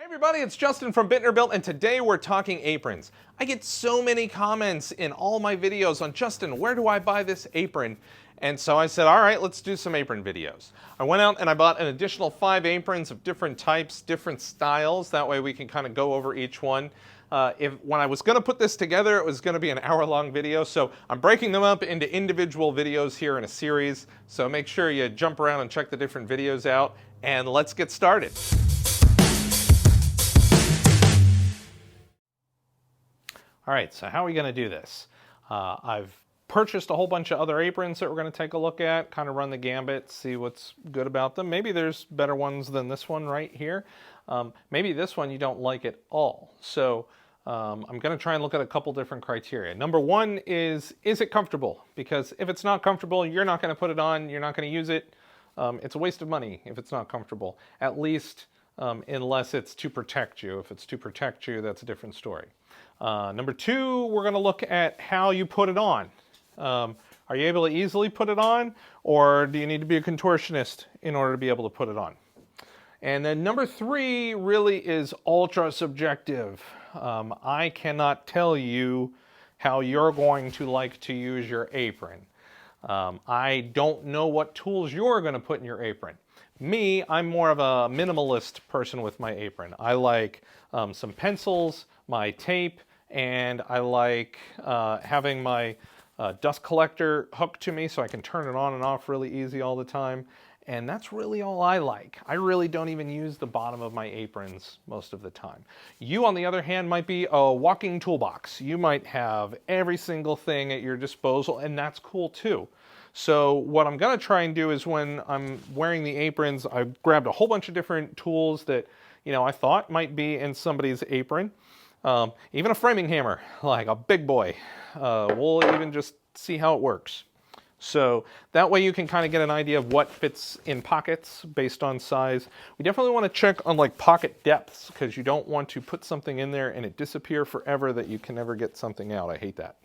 Everybody, it's Justin from Bittner Built, and today we're talking aprons. I get so many comments in all my videos on, Justin, where do I buy this apron? And so I said, all right, let's do some apron videos. I went out and I bought an additional 5 aprons of different types, different styles. That way we can kind of go over each one. When I was going to put this together, it was going to be an hour-long video, so I'm breaking them up into individual videos here in a series. So make sure you jump around and check the different videos out, and let's get started. All right, so how are we going to do this? I've purchased a whole bunch of other aprons that we're going to take a look at, kind of run the gambit, see what's good about them. Maybe there's better ones than this one right here. Maybe this one you don't like at all. So I'm going to try and look at a couple different criteria. Number one is it comfortable? Because if it's not comfortable, you're not going to put it on, you're not going to use it. It's a waste of money if it's not comfortable, at least unless it's to protect you. If it's to protect you, that's a different story. Number two, we're going to look at how you put it on. Are you able to easily put it on, or do you need to be a contortionist in order to be able to put it on? And then number three really is ultra subjective. I cannot tell you how you're going to like to use your apron. I don't know what tools you're going to put in your apron. Me, I'm more of a minimalist person with my apron. I like some pencils, my tape, and I like having my dust collector hooked to me so I can turn it on and off really easy all the time. And that's really all I like. I really don't even use the bottom of my aprons most of the time. You, on the other hand, might be a walking toolbox. You might have every single thing at your disposal, and that's cool too. So what I'm gonna try and do is when I'm wearing the aprons, I grabbed a whole bunch of different tools that, you know, I thought might be in somebody's apron. Even a framing hammer, like a big boy. We'll even just see how it works. So that way you can kind of get an idea of what fits in pockets based on size. We definitely want to check on like pocket depths, because you don't want to put something in there and it disappear forever that you can never get something out. I hate that.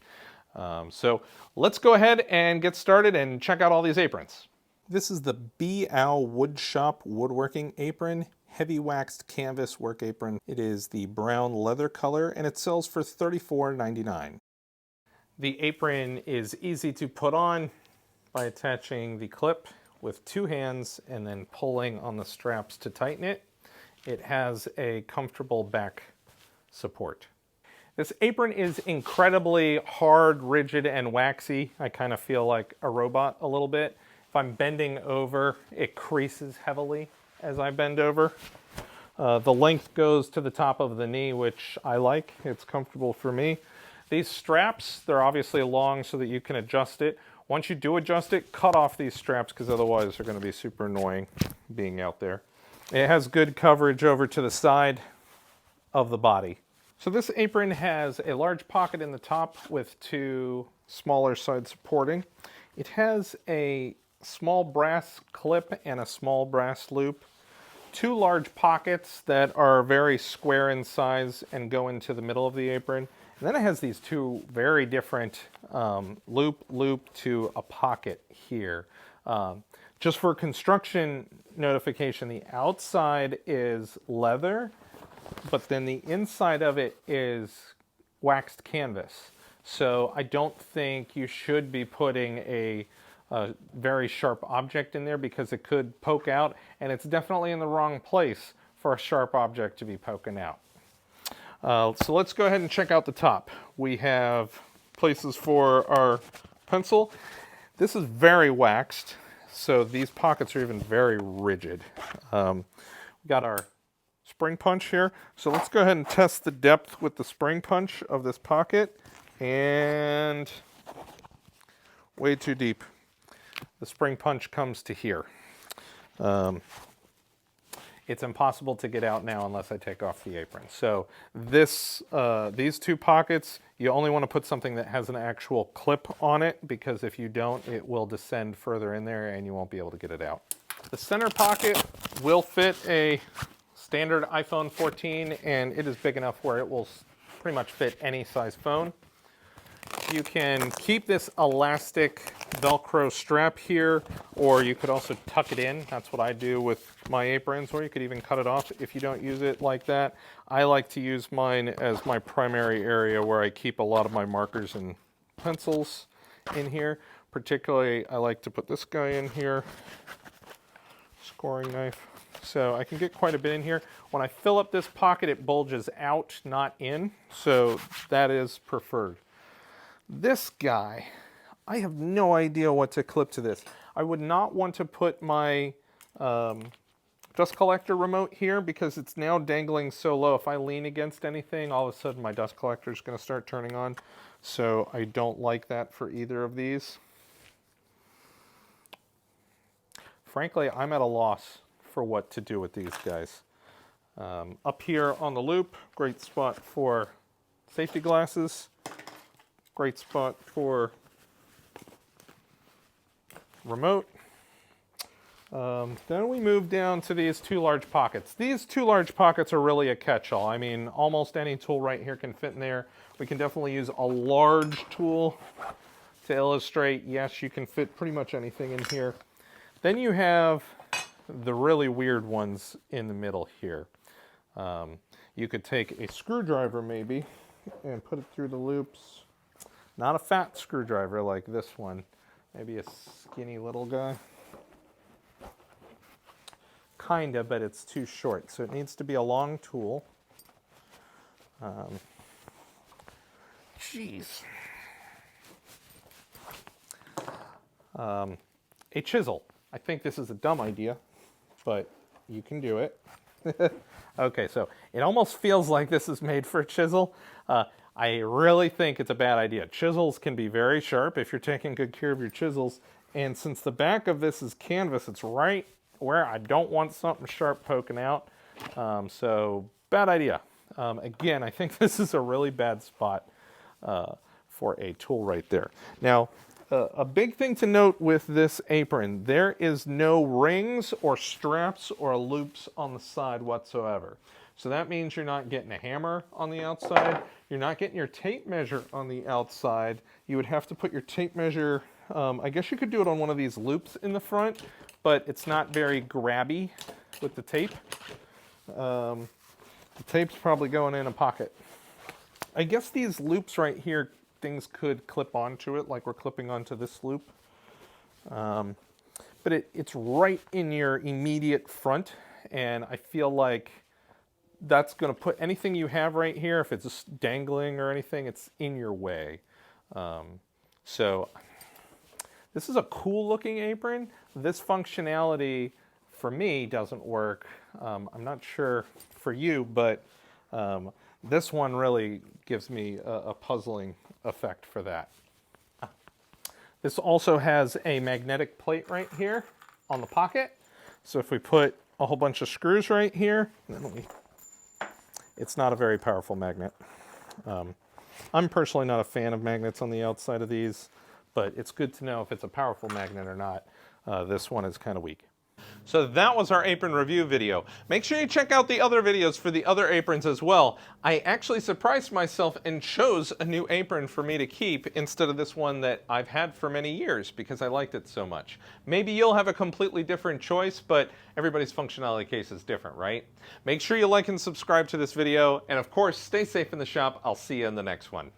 So let's go ahead and get started and check out all these aprons. This is the Beeaoo Woodworking Apron, heavy waxed canvas work apron. It is the brown leather color and it sells for $34.99. The apron is easy to put on by attaching the clip with 2 hands and then pulling on the straps to tighten it. It has a comfortable back support. This apron is incredibly hard, rigid, and waxy. I kind of feel like a robot a little bit. If I'm bending over, it creases heavily as I bend over. The length goes to the top of the knee, which I like. It's comfortable for me. These straps, they're obviously long so that you can adjust it. Once you do adjust it, cut off these straps, because otherwise they're going to be super annoying being out there. It has good coverage over to the side of the body. So this apron has a large pocket in the top with 2 smaller sides supporting. It has a small brass clip and a small brass loop. 2 large pockets that are very square in size and go into the middle of the apron. And then it has these 2 very different loop to a pocket here. Just for construction notification, the outside is leather, but then the inside of it is waxed canvas. So I don't think you should be putting a very sharp object in there, because it could poke out, and it's definitely in the wrong place for a sharp object to be poking out. So let's go ahead and check out the top. We have places for our pencil. This is very waxed, so these pockets are even very rigid. We got our spring punch here. So let's go ahead and test the depth with the spring punch of this pocket. And way too deep. The spring punch comes to here. It's impossible to get out now unless I take off the apron. So these 2 pockets, you only want to put something that has an actual clip on it, because if you don't, it will descend further in there and you won't be able to get it out. The center pocket will fit a standard iPhone 14, and it is big enough where it will pretty much fit any size phone. you can keep this elastic Velcro strap here, or you could also tuck it in. That's what I do with my aprons, or you could even cut it off if you don't use it like that. I like to use mine as my primary area where I keep a lot of my markers and pencils in here. Particularly, I like to put this guy in here, scoring knife. So I can get quite a bit in here. When I fill up this pocket, it bulges out, not in. So that is preferred. This guy, I have no idea what to clip to this. I would not want to put my dust collector remote here because it's now dangling so low. If I lean against anything, all of a sudden my dust collector is going to start turning on. So I don't like that for either of these. Frankly, I'm at a loss for what to do with these guys. Up here on the loop, great spot for safety glasses. Great spot for remote. Then we move down to these two large pockets. These two large pockets are really a catch-all. I mean, almost any tool right here can fit in there. We can definitely use a large tool to illustrate. Yes, you can fit pretty much anything in here. Then you have the really weird ones in the middle here. You could take a screwdriver maybe and put it through the loops. Not a fat screwdriver like this one. Maybe a skinny little guy. Kinda, but it's too short. So it needs to be a long tool. Jeez. A chisel. I think this is a dumb idea, but you can do it. Okay, so it almost feels like this is made for a chisel. I really think it's a bad idea. Chisels can be very sharp if you're taking good care of your chisels. And since the back of this is canvas, it's right where I don't want something sharp poking out. So bad idea. Again, I think this is a really bad spot for a tool right there. Now, a big thing to note with this apron, there is no rings or straps or loops on the side whatsoever. So that means you're not getting a hammer on the outside. You're not getting your tape measure on the outside. You would have to put your tape measure, I guess you could do it on one of these loops in the front, but it's not very grabby with the tape. The tape's probably going in a pocket. I guess these loops right here, things could clip onto it like we're clipping onto this loop. But it's right in your immediate front, and I feel like that's going to put anything you have right here, if it's just dangling or anything, it's in your way. So this is a cool looking apron. This functionality for me doesn't work. I'm not sure for you, but this one really gives me a puzzling effect for that. This also has a magnetic plate right here on the pocket. So if we put a whole bunch of screws right here, it's not a very powerful magnet. I'm personally not a fan of magnets on the outside of these, but it's good to know if it's a powerful magnet or not. This one is kind of weak. So that was our apron review video. Make sure you check out the other videos for the other aprons as well. I actually surprised myself and chose a new apron for me to keep instead of this one that I've had for many years because I liked it so much. Maybe you'll have a completely different choice, but everybody's functionality case is different, right? Make sure you like and subscribe to this video, and of course, stay safe in the shop. I'll see you in the next one.